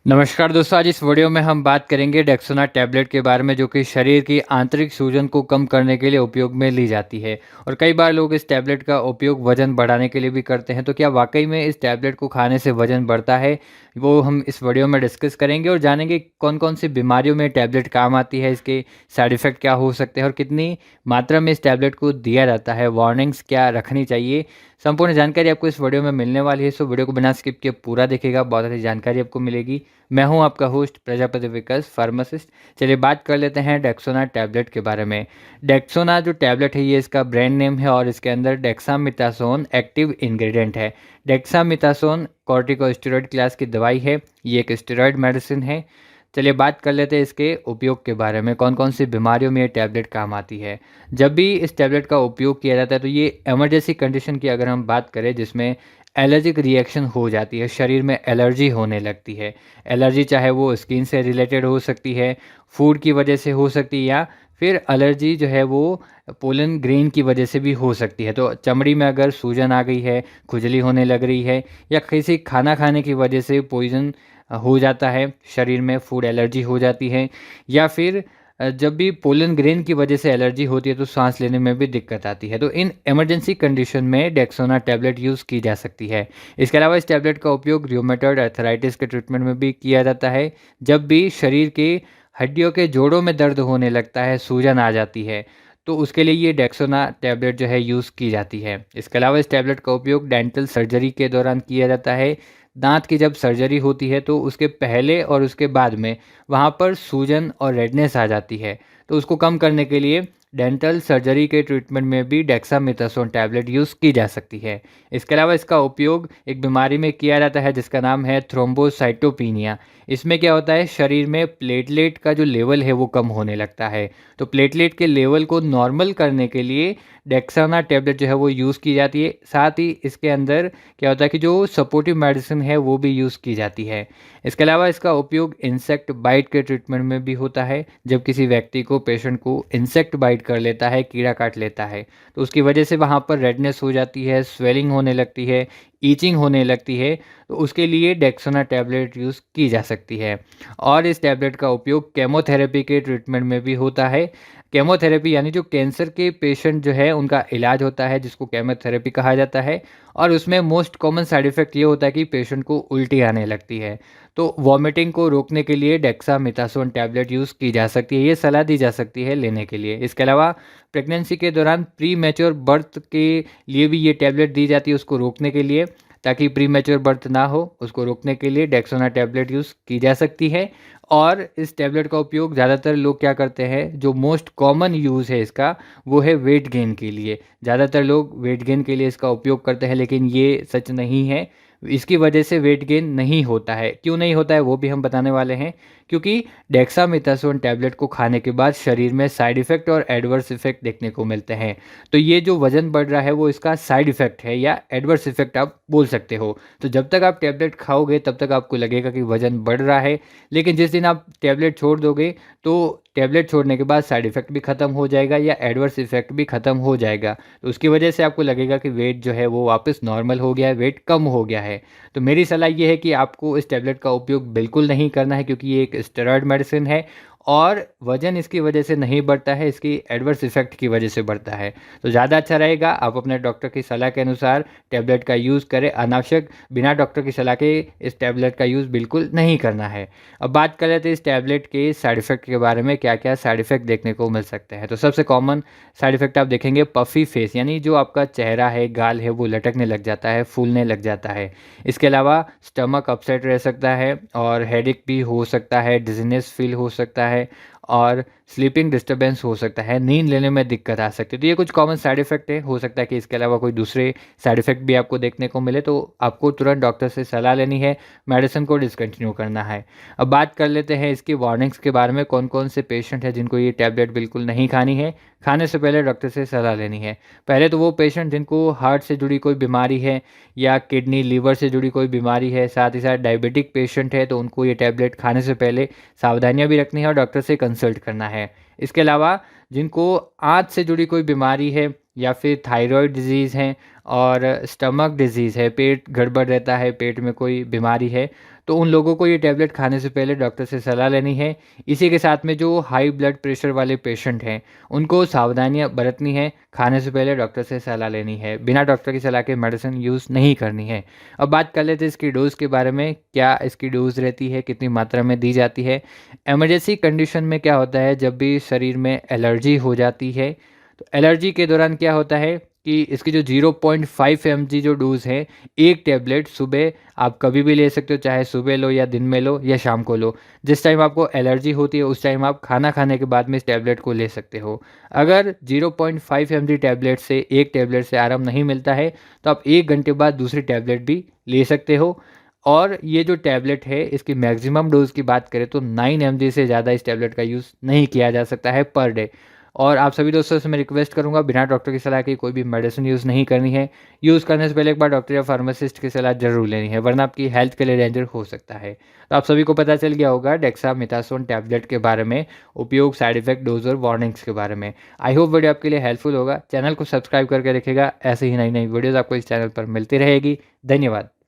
नमस्कार दोस्तों, आज इस वीडियो में हम बात करेंगे डेक्सोना टैबलेट के बारे में, जो कि शरीर की आंतरिक सूजन को कम करने के लिए उपयोग में ली जाती है। और कई बार लोग इस टैबलेट का उपयोग वजन बढ़ाने के लिए भी करते हैं। तो क्या वाकई में इस टैबलेट को खाने से वजन बढ़ता है, वो हम इस वीडियो में डिस्कस करेंगे और जानेंगे कौन कौन सी बीमारियों में टैबलेट काम आती है, इसके साइड इफ़ेक्ट क्या हो सकते हैं और कितनी मात्रा में इस टैबलेट को दिया जाता है, वार्निंग्स क्या रखनी चाहिए। संपूर्ण जानकारी आपको इस वीडियो में मिलने वाली है, सो वीडियो को बिना स्किप किए पूरा देखिएगा, बहुत सारी जानकारी आपको मिलेगी। मैं हूं आपका होस्ट प्रजापति विकास फार्मासिस्ट। चलिए बात कर लेते हैं डेक्सोना टैबलेट के बारे में। डेक्सोना जो टैबलेट है, ये इसका ब्रांड नेम है और इसके अंदर डेक्सामेथासोन एक्टिव इंग्रेडिएंट है। डेक्सामेथासोन कॉर्टिकोस्टेरॉइड क्लास की दवाई है, ये एक स्टेरॉइड मेडिसिन है। चलिए बात कर लेते हैं इसके उपयोग के बारे में, कौन कौन सी बीमारियों में ये टैबलेट काम आती है। जब भी इस टैबलेट का उपयोग किया जाता है तो ये इमरजेंसी कंडीशन की अगर हम बात करें, जिसमें एलर्जिक रिएक्शन हो जाती है, शरीर में एलर्जी होने लगती है। एलर्जी चाहे वो स्किन से रिलेटेड हो सकती है, फूड की वजह से हो सकती है, या फिर एलर्जी जो है वो पोलन ग्रेन की वजह से भी हो सकती है। तो चमड़ी में अगर सूजन आ गई है, खुजली होने लग रही है, या किसी खाना खाने की वजह से पॉइजन हो जाता है, शरीर में फूड एलर्जी हो जाती है, या फिर जब भी पोलन ग्रेन की वजह से एलर्जी होती है तो सांस लेने में भी दिक्कत आती है। तो इन इमरजेंसी कंडीशन में डेक्सोना टैबलेट यूज़ की जा सकती है। इसके अलावा इस टैबलेट का उपयोग रूमेटॉइड अर्थराइटिस के ट्रीटमेंट में भी किया जाता है। जब भी शरीर के हड्डियों के जोड़ों में दर्द होने लगता है, सूजन आ जाती है, तो उसके लिए ये डेक्सोना टैबलेट जो है यूज़ की जाती है। इसके अलावा इस टैबलेट का उपयोग डेंटल सर्जरी के दौरान किया जाता है। दांत की जब सर्जरी होती है तो उसके पहले और उसके बाद में वहाँ पर सूजन और रेडनेस आ जाती है, तो उसको कम करने के लिए डेंटल सर्जरी के ट्रीटमेंट में भी डेक्सामेथासोन टैबलेट यूज़ की जा सकती है। इसके अलावा इसका उपयोग एक बीमारी में किया जाता है जिसका नाम है थ्रोम्बोसाइटोपिनिया। इसमें क्या होता है, शरीर में प्लेटलेट का जो लेवल है वो कम होने लगता है। तो प्लेटलेट के लेवल को नॉर्मल करने के लिए डेक्साना टैबलेट जो है वो यूज़ की जाती है। साथ ही इसके अंदर क्या होता है कि जो सपोर्टिव मेडिसिन है वो भी यूज़ की जाती है। इसके अलावा इसका उपयोग इंसेक्ट बाइट के ट्रीटमेंट में भी होता है। जब किसी व्यक्ति को, पेशेंट को इंसेक्ट बाइट कर लेता है, कीड़ा काट लेता है, तो उसकी वजह से वहाँ पर रेडनेस हो जाती है, स्वेलिंग होने लगती है, ईचिंग होने लगती है, तो उसके लिए डेक्सोना टैबलेट यूज़ की जा सकती है। और इस टैबलेट का उपयोग केमोथेरेपी के ट्रीटमेंट में भी होता है। केमोथेरेपी यानी जो कैंसर के पेशेंट जो है उनका इलाज होता है, जिसको केमोथेरेपी कहा जाता है। और उसमें मोस्ट कॉमन साइड इफ़ेक्ट ये होता है कि पेशेंट को उल्टी आने लगती है। तो वॉमिटिंग को रोकने के लिए डेक्सामेथासोन टैबलेट यूज़ की जा सकती है, ये सलाह दी जा सकती है लेने के लिए। इसके अलावा प्रेगनेंसी के दौरान प्री मैच्योर बर्थ के लिए भी ये टैबलेट दी जाती है, उसको रोकने के लिए, ताकि प्री मैच्योर बर्थ ना हो, उसको रोकने के लिए डेक्सोना टैबलेट यूज़ की जा सकती है। और इस टैबलेट का उपयोग ज़्यादातर लोग क्या करते हैं, जो मोस्ट कॉमन यूज़ है इसका, वो है वेट गेन के लिए। ज़्यादातर लोग वेट गेन के लिए इसका उपयोग करते हैं, लेकिन ये सच नहीं है। इसकी वजह से वेट गेन नहीं होता है। क्यों नहीं होता है वो भी हम बताने वाले हैं। क्योंकि डेक्सामेथासोन टैबलेट को खाने के बाद शरीर में साइड इफ़ेक्ट और एडवर्स इफ़ेक्ट देखने को मिलते हैं। तो ये जो वज़न बढ़ रहा है वो इसका साइड इफ़ेक्ट है, या एडवर्स इफ़ेक्ट आप बोल सकते हो। तो जब तक आप टैबलेट खाओगे तब तक आपको लगेगा कि वज़न बढ़ रहा है, लेकिन जिस दिन आप टैबलेट छोड़ दोगे तो टैबलेट छोड़ने के बाद साइड इफ़ेक्ट भी ख़त्म हो जाएगा, या एडवर्स इफ़ेक्ट भी ख़त्म हो जाएगा। तो उसकी वजह से आपको लगेगा कि वेट जो है वो वापस नॉर्मल हो गया है, वेट कम हो गया है। तो मेरी सलाह ये है कि आपको इस टैबलेट का उपयोग बिल्कुल नहीं करना है, क्योंकि ये एक स्टेरॉइड मेडिसिन है और वज़न इसकी वजह से नहीं बढ़ता है, इसकी एडवर्स इफ़ेक्ट की वजह से बढ़ता है। तो ज़्यादा अच्छा रहेगा आप अपने डॉक्टर की सलाह के अनुसार टैबलेट का यूज़ करें। अनावश्यक बिना डॉक्टर की सलाह के इस टैबलेट का यूज़ बिल्कुल नहीं करना है। अब बात कर लेते हैं इस टैबलेट के साइड इफ़ेक्ट के बारे में, क्या-क्या साइड इफ़ेक्ट देखने को मिल सकते हैं। तो सबसे कॉमन साइड इफ़ेक्ट आप देखेंगे पफ़ी फेस, यानी जो आपका चेहरा है, गाल है, वो लटकने लग जाता है, फूलने लग जाता है। इसके अलावा स्टमक अपसेट रह सकता है और हेडेक भी हो सकता है, डिज़ीनेस फील हो सकता है और स्लीपिंग डिस्टर्बेंस हो सकता है, नींद लेने में दिक्कत आ सकती है। तो ये कुछ कॉमन साइड इफ़ेक्ट है। हो सकता है कि इसके अलावा कोई दूसरे साइड इफ़ेक्ट भी आपको देखने को मिले, तो आपको तुरंत डॉक्टर से सलाह लेनी है, मेडिसिन को डिसकंटिन्यू करना है। अब बात कर लेते हैं इसकी वार्निंग्स के बारे में, कौन-कौन से पेशेंट हैं जिनको ये टैबलेट बिल्कुल नहीं खानी है, खाने से पहले डॉक्टर से सलाह लेनी है। पहले तो वो पेशेंट जिनको हार्ट से जुड़ी कोई बीमारी है, या किडनी, लीवर से जुड़ी कोई बीमारी है, साथ ही साथ डायबिटिक पेशेंट है, तो उनको ये टैबलेट खाने से पहले सावधानियाँ भी रखनी है और डॉक्टर से कंसल्ट करना है। इसके अलावा जिनको आँत से जुड़ी कोई बीमारी है, या फिर थायराइड डिज़ीज़ है और स्टमक डिज़ीज़ है, पेट गड़बड़ रहता है, पेट में कोई बीमारी है, तो उन लोगों को ये टैबलेट खाने से पहले डॉक्टर से सलाह लेनी है। इसी के साथ में जो हाई ब्लड प्रेशर वाले पेशेंट हैं, उनको सावधानियाँ बरतनी है, खाने से पहले डॉक्टर से सलाह लेनी है, बिना डॉक्टर की सलाह के मेडिसिन यूज़ नहीं करनी है। अब बात कर लेते हैं इसकी डोज़ के बारे में, क्या इसकी डोज़ रहती है, कितनी मात्रा में दी जाती है। इमरजेंसी कंडीशन में क्या होता है, जब भी शरीर में एलर्जी हो जाती है, तो एलर्जी के दौरान क्या होता है कि इसकी जो 0.5 mg जो डोज़ है, एक टैबलेट सुबह आप कभी भी ले सकते हो, चाहे सुबह लो या दिन में लो या शाम को लो। जिस टाइम आपको एलर्जी होती है उस टाइम आप खाना खाने के बाद में इस टैबलेट को ले सकते हो। अगर 0.5 mg टैबलेट से एक टैबलेट से आराम नहीं मिलता है, तो आप 1 घंटे बाद दूसरी टैबलेट भी ले सकते हो। और ये जो टैबलेट है इसकी मैक्सिमम डोज़ की बात करें तो 9 mg से ज़्यादा इस टैबलेट का यूज़ नहीं किया जा सकता है पर डे। और आप सभी दोस्तों से मैं रिक्वेस्ट करूँगा, बिना डॉक्टर की सलाह के कोई भी मेडिसिन यूज़ नहीं करनी है। यूज़ करने से पहले एक बार डॉक्टर या फार्मासिस्ट की सलाह ज़रूर लेनी है, वरना आपकी हेल्थ के लिए डेंजर हो सकता है। तो आप सभी को पता चल गया होगा डेक्सामेथासोन टैबलेट के बारे में, उपयोग, साइड इफ़ेक्ट, डोज़ और वार्निंग्स के बारे में। आई होप वीडियो आपके लिए हेल्पफुल होगा। चैनल को सब्सक्राइब करके रखिएगा, ऐसे ही नई-नई वीडियोज़ आपको इस चैनल पर मिलती रहेगी। धन्यवाद।